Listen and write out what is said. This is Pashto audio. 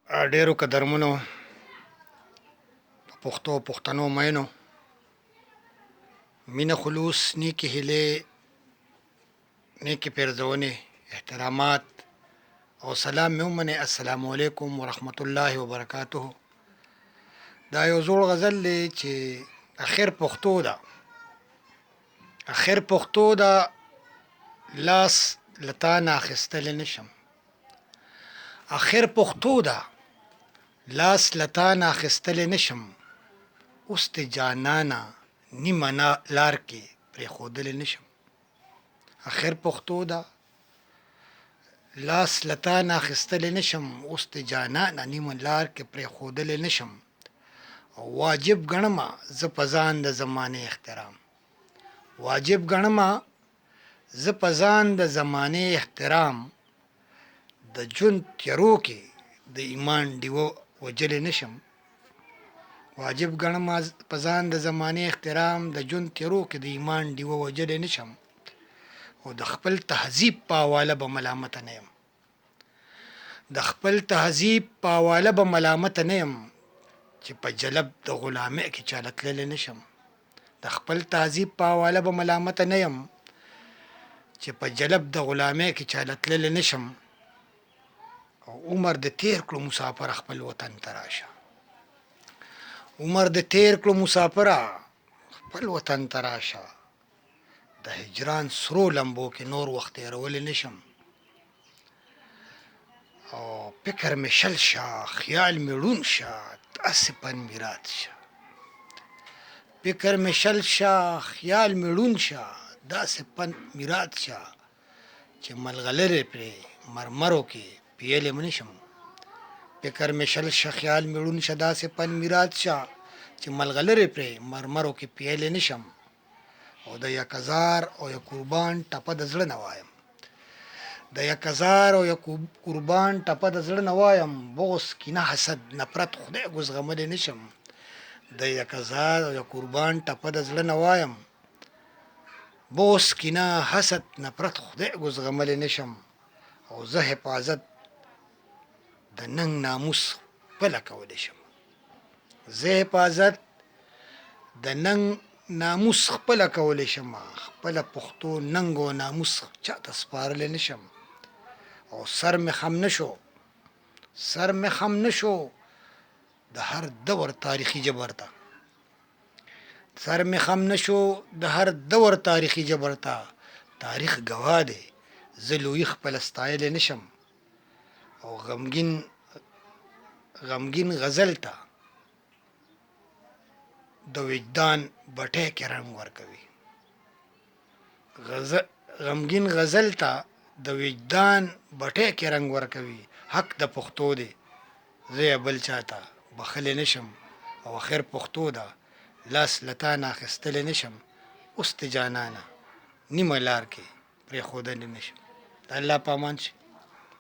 ډیرو قدرمنو پښتنو مینو مینه خلوص نیکی هیلې نیکی پیرزونې احترامات او سلام مې ومنئ. السلام علیکم ورحمت الله وبرکاته. دا یو زوړ غزل دی چې اخر پښتو ده لاس لتانه اخیستلی نشم. اخر پښتو ده لاس لتانه اخیستلی نشم. اوس د جانانه نیمه لار کې پرېښودلی نشم. اخر پښتو ده لاس لتانه اخیستلی نشم. اوس د جانانه نیمه لار کې پرېښودلی نشم. واجب ګڼمه زه په ځان د زمانې احترام. واجب ګڼمه زه په ځان د زمانې احترام. د ژوند تیرو کې د ایمان ډیوه وجلی نشم. واجب ګڼمه په ځان د زمانې احترام. د ژوند تیرو کې د ایمان ډیوه وجلی نشم. او د خپل تهذیب په حواله به ملامته نه یم. د خپل تهذیب په حواله به ملامته نه یم چې په جلب د غلامۍ کې چاله تللی نشم. د خپل تهذیب په حواله به ملامته نه یم چې په جلب د غلامۍ کې چاله تللی نشم. او عمر د تیر کړو مسافر خپل وطن ته راشه. عمر د تیر کړو مسافره خپل وطن ته راشه. د هجران سرو لمبو کې نور وخت تېرولی نشم. او فکر مې شل شه خیال مې ړوند شه داسې پن مې رات شه. فکر مې شل شه خیال مې ړوند شه داسې پن مې رات شه چې ملغلرې پرې مرمرو کې پیلی م نشم. فکر مې شل شه خیال مې ړوند شه داسې پن مې رات شه چې ملغلرې پرې مرمرو کې پیلی نشم. او د یک هزار او یک قربان ټپه د زړه نه وایم. د یک هزار او یک قربان ټپه د زړه نه وایم. بغض کینه حسد نفرت خدای ګو زغملی نشم. د یک هزار او یک قربان ټپه د زړه نه وایم. بغض کینه حسد نفرت خدای ګو زغملی نشم. او زه حفاظت د ننګ ناموس خپله کولی شم. زه حفاظت د ننګ ناموس خپله کولی شم. خپله پښتو ننګ او ناموس چاته سپارلی نشم. او سر مې خم نشو د هر دور تاریخي جبر ته. سر مې خم نشو د هر دور تاریخي جبر ته. تاریخ ګواه دی زه لویي خپله ستایلی نشم. او غمګین غزل ته د وجدان بټۍ کې رنګ ورکوي. غمګین غزل ته د وجدان بټۍ کې رنګ ورکوي. حق د پښتو دی زه یې بل چاته بخښلی نشم. او اخر پښتو ده لاس لتانه اخیستلی نشم. اوس د جانانه نیمه لار کې پرېښودلی نشم. د الله په امان شي.